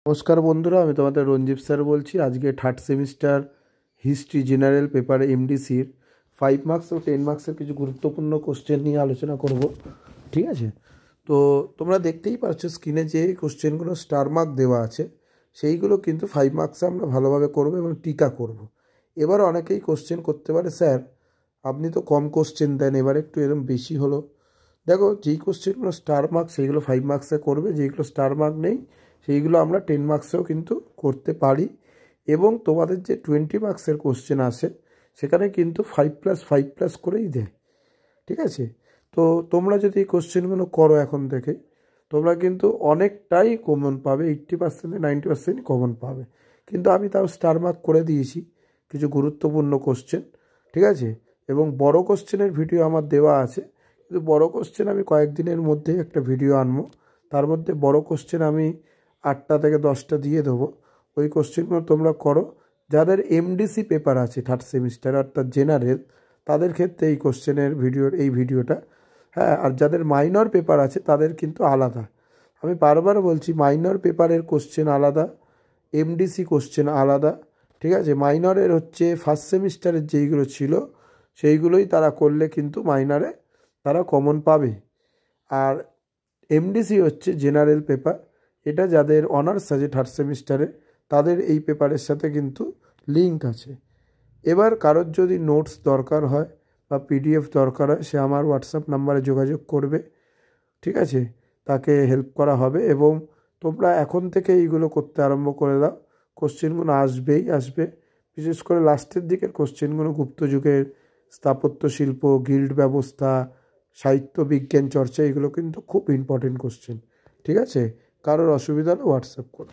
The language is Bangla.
নমস্কার বন্ধুরা, আমি তোমাদের রঞ্জীব স্যার বলছি। আজকে থার্ড সেমিস্টার হিস্ট্রি জেনারেল পেপারে এমডিসির 5 মার্কস ও 10 মার্কসের কিছু গুরুত্বপূর্ণ কোশ্চেন নিয়ে আলোচনা করব। ঠিক আছে, তো তোমরা দেখতেই পাচ্ছ স্ক্রিনে যে কোশ্চেনগুলো স্টার মার্ক দেওয়া আছে সেইগুলো কিন্তু 5 মার্কসে আমরা ভালোভাবে করব এবং টিকা করব। এবার অনেকেই কোশ্চেন করতে পারে, স্যার আপনি তো কম কোশ্চেন দেন, এবার একটু এরকম বেশি হলো। দেখো, যেই কোশ্চেনগুলো স্টার মার্ক সেইগুলো 5 মার্কসে করবে, যেইগুলো স্টার মার্ক নেই সেইগুলো আমরা 10 মার্কসেও কিন্তু করতে পারি। এবং তোমাদের যে 20 মার্কসের কোশ্চেন আসে সেখানে কিন্তু 5+5+ করেই দেয়। ঠিক আছে, তো তোমরা যদি এই কোশ্চেনগুলো করো এখন থেকে, তোমরা কিন্তু অনেকটাই কমন পাবে, 80% 90% কমন পাবে। কিন্তু আমি তাও স্টার মার্ক করে দিয়েছি কিছু গুরুত্বপূর্ণ কোশ্চেন। ঠিক আছে, এবং বড় কোশ্চেনের ভিডিও আমার দেওয়া আছে, কিন্তু বড় কোশ্চেন আমি কয়েকদিনের মধ্যে একটা ভিডিও আনবো। তার মধ্যে বড় কোশ্চেন আমি 8টা থেকে 10টা দিয়ে দেবো। ওই কোশ্চেনগুলো তোমরা করো। যাদের এমডিসি পেপার আছে থার্ড সেমিস্টার অর্থাৎ জেনারেল, তাদের ক্ষেত্রে এই কোশ্চেনের এই ভিডিওটা, হ্যাঁ। আর যাদের মাইনর পেপার আছে তাদের কিন্তু আলাদা। আমি বারবার বলছি, মাইনর পেপারের কোশ্চেন আলাদা, এমডিসি কোশ্চেন আলাদা। ঠিক আছে, মাইনরের হচ্ছে ফার্স্ট সেমিস্টারের যেইগুলো ছিল সেইগুলোই তারা করলে কিন্তু মাইনরে তারা কমন পাবে। আর এমডিসি হচ্ছে জেনারেল পেপার, এটা যাদের অনার্স আছে থার্ড সেমিস্টারে তাদের এই পেপারের সাথে কিন্তু লিঙ্ক আছে। এবার কারোর যদি নোটস দরকার হয় বা পিডিএফ দরকার হয়, সে আমার হোয়াটসঅ্যাপ নাম্বারে যোগাযোগ করবে। ঠিক আছে, তাকে হেল্প করা হবে। এবং তোমরা এখন থেকে এইগুলো করতে আরম্ভ করে দাও। কোশ্চেনগুলো আসবে। বিশেষ করে লাস্টের দিকের কোশ্চেনগুলো গুপ্তযুগের স্থাপত্য শিল্প, গিল্ড ব্যবস্থা, সাহিত্য বিজ্ঞান চর্চা, এগুলো কিন্তু খুব ইম্পর্টেন্ট কোশ্চেন। ঠিক আছে, কারোর অসুবিধা হলে হোয়াটসঅ্যাপ করো।